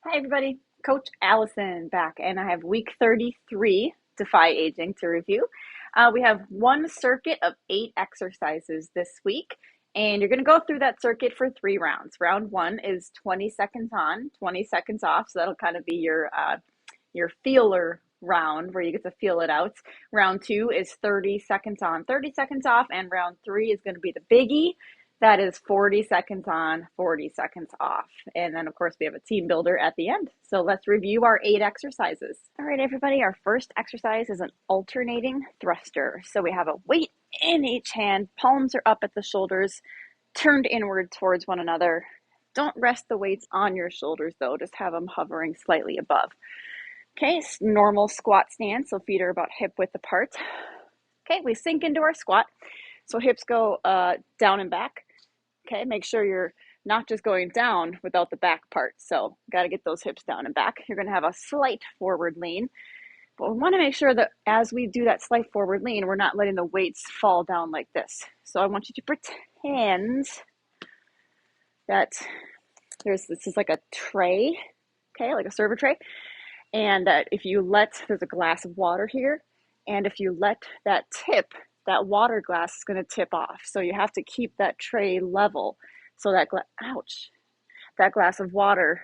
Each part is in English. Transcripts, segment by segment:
Hi, everybody. Coach Allison back, and I have week 33 Defy Aging to review. We have one circuit of 8 exercises this week, and you're going to go through that circuit for 3 rounds. Round one is 20 seconds on, 20 seconds off, so that'll kind of be your feeler round where you get to feel it out. Round two is 30 seconds on, 30 seconds off, and round three is going to be the biggie. That is 40 seconds on, 40 seconds off. And then, of course, we have a team builder at the end. So let's review our 8 exercises. All right, everybody, our first exercise is an alternating thruster. So we have a weight in each hand, palms are up at the shoulders, turned inward towards one another. Don't rest the weights on your shoulders, though. Just have them hovering slightly above. Okay, normal squat stance, so feet are about hip width apart. Okay, we sink into our squat. So hips go down and back. Okay, make sure you're not just going down without the back part. So got to get those hips down and back. You're going to have a slight forward lean. But we want to make sure that as we do that slight forward lean, we're not letting the weights fall down like this. So I want you to pretend that this is like a tray, okay, like a server tray. And if you there's a glass of water here. And if you let that tip, that water glass is going to tip off. So you have to keep that tray level so that glass of water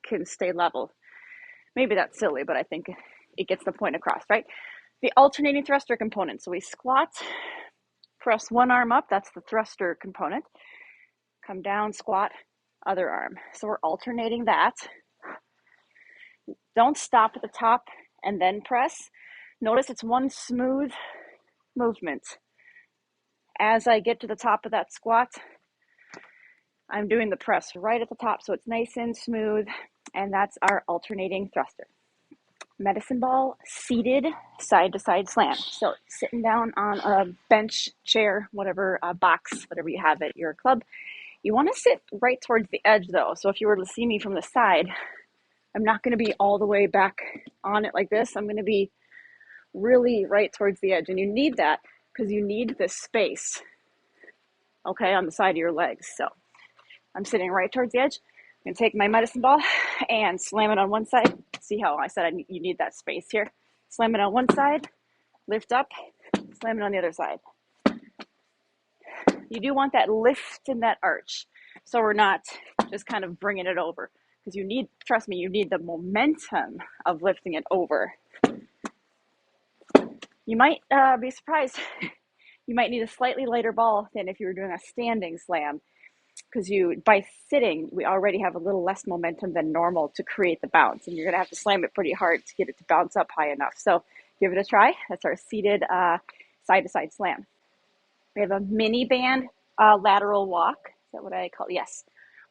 can stay level. Maybe that's silly, but I think it gets the point across, right? The alternating thruster component. So we squat, press one arm up. That's the thruster component. Come down, squat, other arm. So we're alternating that. Don't stop at the top and then press. Notice it's one smooth movement. As I get to the top of that squat, I'm doing the press right at the top so it's nice and smooth, and that's our alternating thruster. Medicine ball seated side to side slam. So sitting down on a bench, chair, whatever, box, whatever you have at your club. You want to sit right towards the edge though. So if you were to see me from the side, I'm not going to be all the way back on it like this. I'm going to be really right towards the edge, and you need that because you need this space, okay, on the side of your legs. So I'm sitting right towards the edge. I'm going to take my medicine ball and slam it on one side. See how I said you need that space here. Slam it on one side, lift up, slam it on the other side. You do want that lift in that arch, so we're not just kind of bringing it over, because trust me, you need the momentum of lifting it over. You might be surprised. You might need a slightly lighter ball than if you were doing a standing slam, because by sitting, we already have a little less momentum than normal to create the bounce, and you're going to have to slam it pretty hard to get it to bounce up high enough. So give it a try. That's our seated side-to-side slam. We have a mini band lateral walk. Is that what I call it? Yes.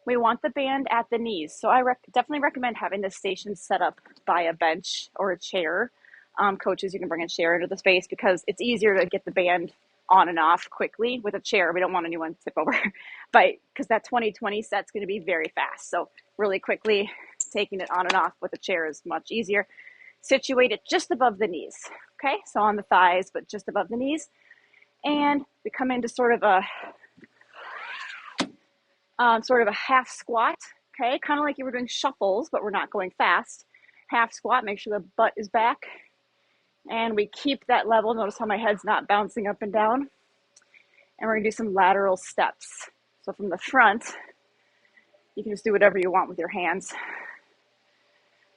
We want the band at the knees. So I definitely recommend having the station set up by a bench or a chair. Coaches, you can bring a chair into the space because it's easier to get the band on and off quickly with a chair. We don't want anyone to tip over, but because that 20-20 set's going to be very fast. So really quickly taking it on and off with a chair is much easier. Situate it just above the knees. Okay, so on the thighs, but just above the knees. And we come into sort of a half squat. Okay, kind of like you were doing shuffles, but we're not going fast. Half squat, make sure the butt is back. And we keep that level. Notice how my head's not bouncing up and down. And we're going to do some lateral steps. So from the front, you can just do whatever you want with your hands.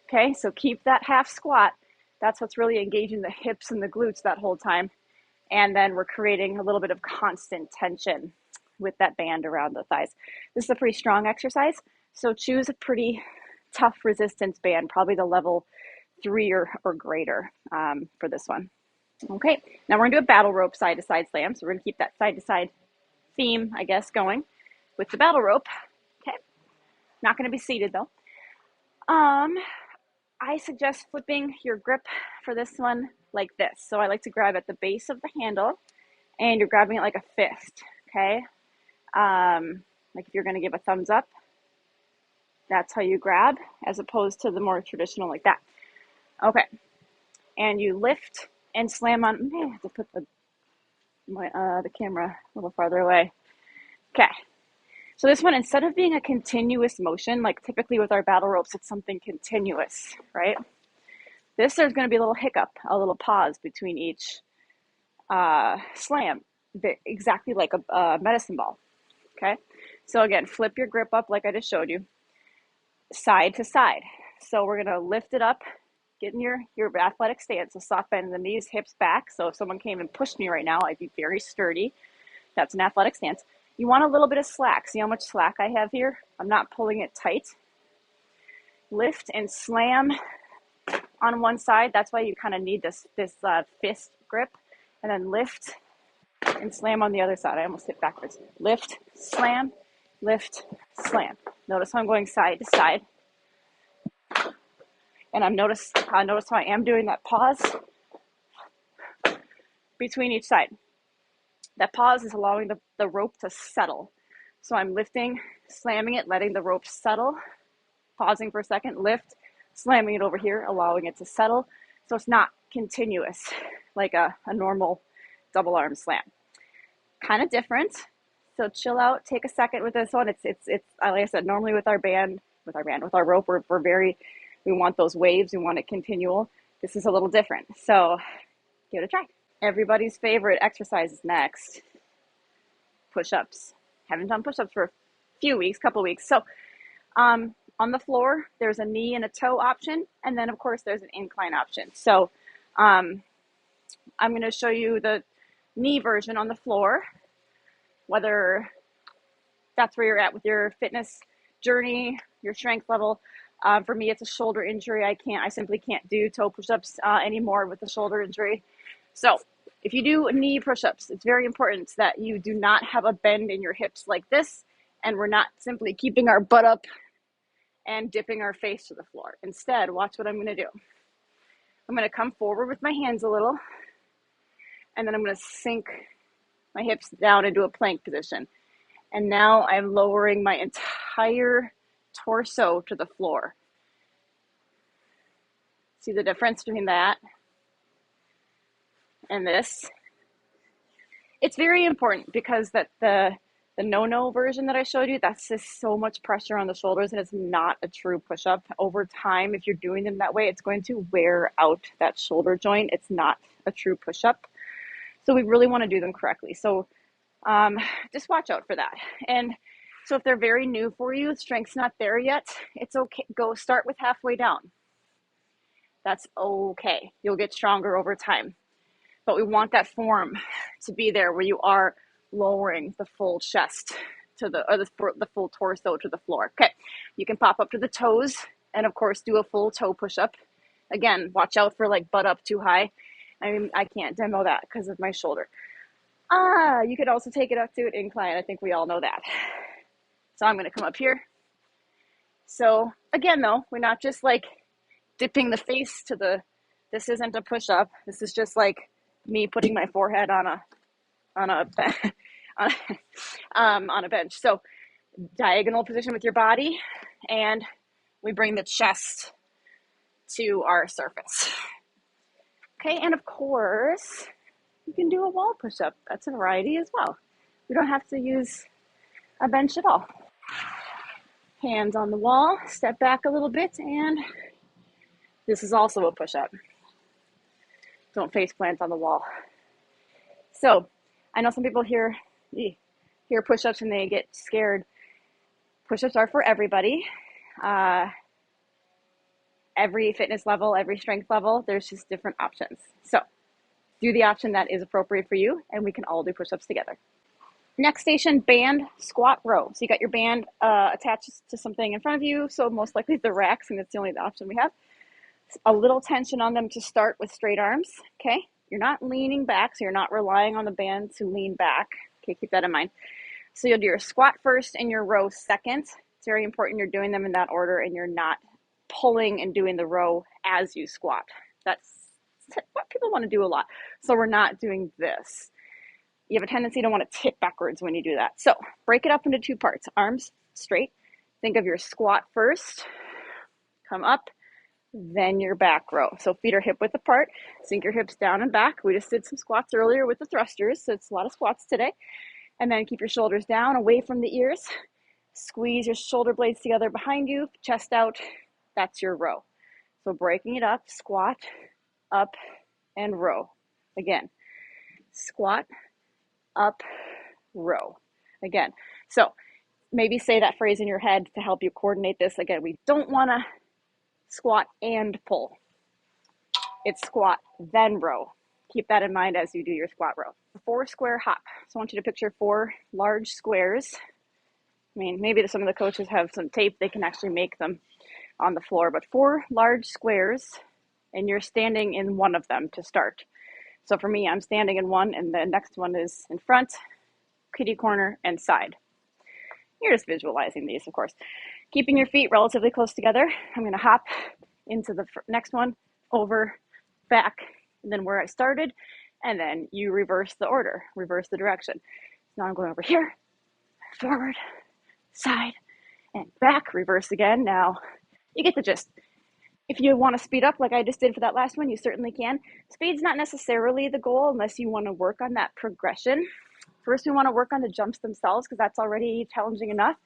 Okay, so keep that half squat. That's what's really engaging the hips and the glutes that whole time. And then we're creating a little bit of constant tension with that band around the thighs. This is a pretty strong exercise. So choose a pretty tough resistance band, probably the level 3 or greater for this one. Okay, now we're gonna do a battle rope side to side slam. So we're gonna keep that side to side theme, I guess, going with the battle rope. Okay, not gonna be seated though. I suggest flipping your grip for this one like this. So I like to grab at the base of the handle, and you're grabbing it like a fist, okay? Like if you're gonna give a thumbs up, that's how you grab, as opposed to the more traditional like that. Okay, and you lift and slam on. I have to put the camera a little farther away. Okay, So this one, instead of being a continuous motion, like typically with our battle ropes, it's something continuous, right? This, there's going to be a little hiccup, a little pause between each slam, exactly like a medicine ball, okay? So again, flip your grip up like I just showed you, side to side. So we're going to lift it up, get in your athletic stance, so soft bend in the knees, hips back. So if someone came and pushed me right now, I'd be very sturdy. That's an athletic stance. You want a little bit of slack. See how much slack I have here? I'm not pulling it tight. Lift and slam on one side. That's why you kind of need this fist grip. And then lift and slam on the other side. I almost hit backwards. Lift, slam, lift, slam. Notice how I'm going side to side. And notice how I am doing that pause between each side. That pause is allowing the rope to settle. So I'm lifting, slamming it, letting the rope settle, pausing for a second, lift, slamming it over here, allowing it to settle. So it's not continuous like a normal double arm slam. Kind of different. So chill out, take a second with this one. It's like I said, normally with our rope, we want those waves, we want it continual. This is a little different. So give it a try. Everybody's favorite exercise is next. Push-ups. Haven't done push-ups for a couple weeks. So on the floor, there's a knee and a toe option. And then, of course, there's an incline option. So I'm going to show you the knee version on the floor, whether that's where you're at with your fitness journey, your strength level. For me, it's a shoulder injury. I simply can't do toe push-ups anymore with the shoulder injury. So if you do knee push-ups, it's very important that you do not have a bend in your hips like this, and we're not simply keeping our butt up and dipping our face to the floor. Instead, watch what I'm going to do. I'm going to come forward with my hands a little, and then I'm going to sink my hips down into a plank position. And now I'm lowering my entire torso to the floor. See the difference between that and this? It's very important because that the no-no version that I showed you, that's just so much pressure on the shoulders, and it's not a true push-up. Over time, if you're doing them that way, it's going to wear out that shoulder joint. It's not a true push-up. So we really want to do them correctly. So just watch out for that. And so if they're very new for you, strength's not there yet, it's okay. Go start with halfway down. That's okay. You'll get stronger over time. But we want that form to be there where you are lowering the full chest to the full torso to the floor. Okay, you can pop up to the toes and of course do a full toe push-up. Again, watch out for like butt up too high. I mean, I can't demo that because of my shoulder. You could also take it up to an incline. I think we all know that. So I'm going to come up here. So again, though, we're not just like dipping the face to this isn't a push-up. This is just like me putting my forehead on a bench. So diagonal position with your body, and we bring the chest to our surface. Okay, and of course, you can do a wall push-up. That's a variety as well. We don't have to use a bench at all. Hands on the wall, step back a little bit, and this is also a push-up. Don't face plant on the wall. So I know some people hear push-ups and they get scared. Push-ups are for everybody. Every fitness level, every strength level, there's just different options. So do the option that is appropriate for you, and we can all do push-ups together. Next station, band squat row. So you got your band attached to something in front of you. So most likely the racks, and that's the only option we have. A little tension on them to start with straight arms. Okay, you're not leaning back, so you're not relying on the band to lean back. Okay, keep that in mind. So you'll do your squat first and your row second. It's very important you're doing them in that order and you're not pulling and doing the row as you squat. That's what people want to do a lot. So we're not doing this. You have a tendency to want to tip backwards when you do that. So break it up into two parts. Arms straight. Think of your squat first. Come up. Then your back row. So feet are hip width apart. Sink your hips down and back. We just did some squats earlier with the thrusters, so it's a lot of squats today. And then keep your shoulders down, away from the ears. Squeeze your shoulder blades together behind you, chest out. That's your row. So breaking it up, squat, up, and row. Again, squat, up, row. Again. So maybe say that phrase in your head to help you coordinate this. Again, we don't want to squat and pull. It's squat, then row. Keep that in mind as you do your squat row. 4 square hop. So I want you to picture 4 large squares. I mean, maybe some of the coaches have some tape, they can actually make them on the floor, but 4 large squares, and you're standing in one of them to start. So for me, I'm standing in one, and the next one is in front, kitty corner, and side. You're just visualizing these, of course. Keeping your feet relatively close together, I'm going to hop into the next one, over, back, and then where I started, and then you reverse the order, reverse the direction. So now I'm going over here, forward, side, and back, reverse again. Now you get the gist. If you want to speed up like I just did for that last one, you certainly can. Speed's not necessarily the goal unless you want to work on that progression. First, we want to work on the jumps themselves because that's already challenging enough.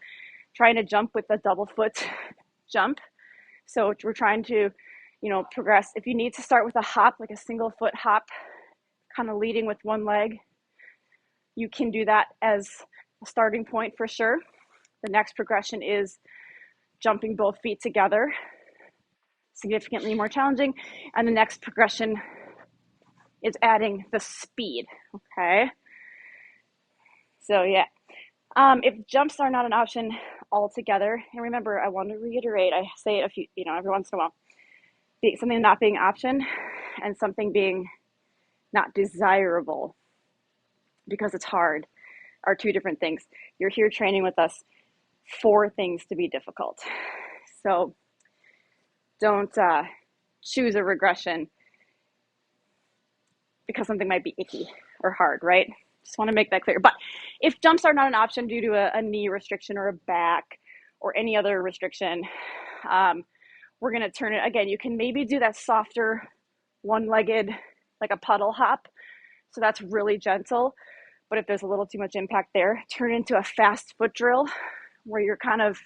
Trying to jump with a double foot jump. So we're trying to, progress. If you need to start with a hop, like a single foot hop, kind of leading with one leg, you can do that as a starting point for sure. The next progression is jumping both feet together, significantly more challenging. And the next progression is adding the speed, okay? So yeah, if jumps are not an option altogether, and remember, I want to reiterate, I say it every once in a while, something not being an option and something being not desirable because it's hard are 2 different things. You're here training with us for things to be difficult. So don't choose a regression because something might be icky or hard, right? Just want to make that clear. But if jumps are not an option due to a knee restriction or a back or any other restriction, we're going to turn it, again, you can maybe do that softer one-legged, like a puddle hop. So that's really gentle. But if there's a little too much impact there, turn it into a fast foot drill where you're kind of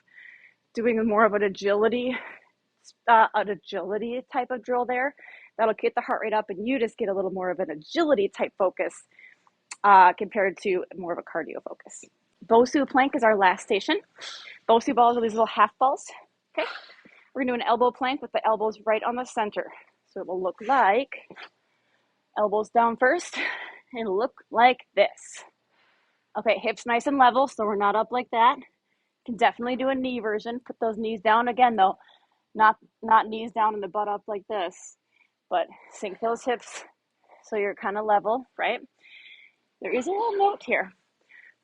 doing more of an agility type of drill there. That'll get the heart rate up and you just get a little more of an agility type focus compared to more of a cardio focus. Bosu plank is our last station. Bosu balls are these little half balls. Okay, we're gonna do an elbow plank with the elbows right on the center. So it will look like elbows down first. It'll look like this. Okay, hips nice and level, so we're not up like that. Can definitely do a knee version. Put those knees down again though, not knees down and the butt up like this, but sink those hips so you're kind of level, right? There is a little note here.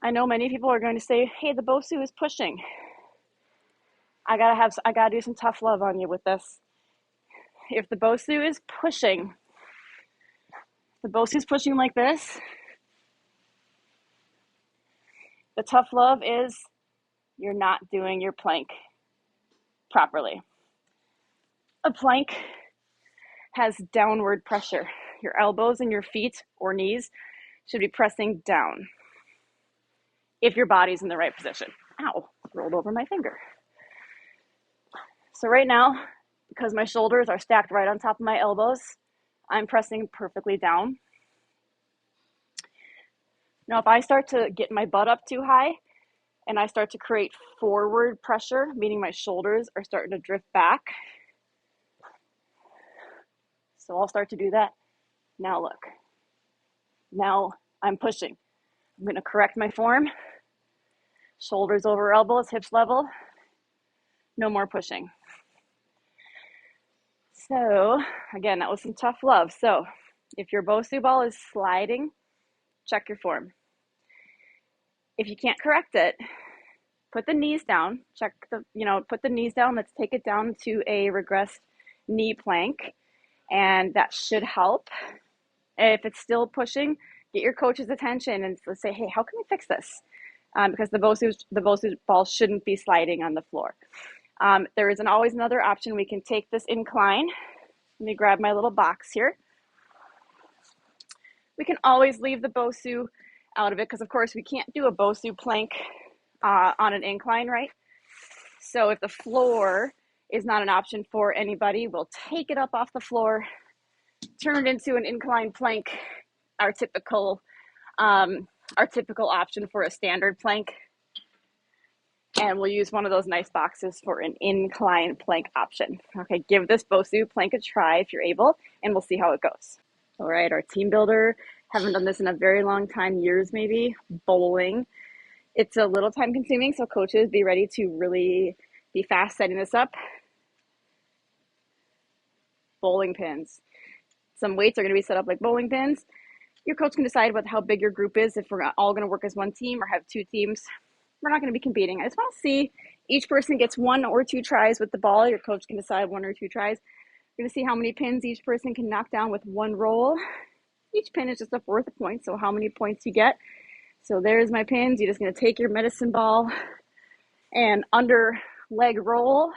I know many people are going to say, hey, the Bosu is pushing. I gotta do some tough love on you with this. If the Bosu is pushing, like this, the tough love is you're not doing your plank properly. A plank has downward pressure. Your elbows and your feet or knees should be pressing down if your body's in the right position. Ow, rolled over my finger. So right now, because my shoulders are stacked right on top of my elbows, I'm pressing perfectly down. Now, if I start to get my butt up too high and I start to create forward pressure, meaning my shoulders are starting to drift back, so I'll start to do that. Now look, now I'm pushing. I'm going to correct my form. Shoulders over elbows, hips level. No more pushing. So again, that was some tough love. So if your Bosu ball is sliding, check your form. If you can't correct it, put the knees down. Put the knees down. Let's take it down to a regressed knee plank, and that should help. If it's still pushing, get your coach's attention and let's say, hey, how can we fix this? Because the Bosu ball shouldn't be sliding on the floor. There isn't always another option. We can take this incline. Let me grab my little box here. We can always leave the Bosu out of it because, of course, we can't do a Bosu plank on an incline, right? So if the floor is not an option for anybody, we'll take it up off the floor, turn it into an incline plank, our typical option for a standard plank. And we'll use one of those nice boxes for an incline plank option. Okay, give this Bosu plank a try if you're able, and we'll see how it goes. All right, our team builder. Haven't done this in a very long time, years maybe. Bowling. It's a little time consuming, so coaches, be ready to really be fast setting this up. Bowling pins. Some weights are going to be set up like bowling pins. Your coach can decide how big your group is, if we're all going to work as one team or have two teams. We're not going to be competing. I just want to see each person gets 1 or 2 tries with the ball. Your coach can decide 1 or 2 tries. We're going to see how many pins each person can knock down with 1 roll. Each pin is just worth a point, so how many points you get. So there's my pins. You're just going to take your medicine ball and under leg roll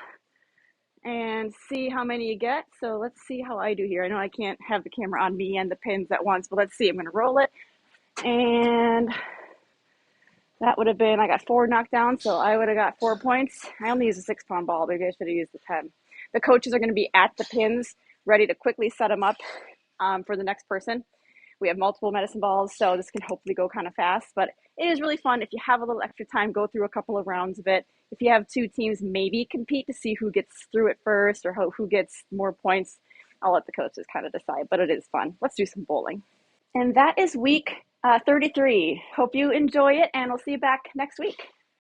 and see how many you get. So let's see how I do here. I know I can't have the camera on me and the pins at once, but let's see. I'm going to roll it, and that would have been, I got 4 knockdowns, so I would have got 4 points. I only used a 6-pound ball. Maybe I should have used the 10. The coaches are going to be at the pins, ready to quickly set them up for the next person. We have multiple medicine balls, so this can hopefully go kind of fast, but it is really fun. If you have a little extra time, go through a couple of rounds of it. If you have 2 teams, maybe compete to see who gets through it first or who gets more points. I'll let the coaches kind of decide, but it is fun. Let's do some bowling. And that is week 33. Hope you enjoy it, and we'll see you back next week.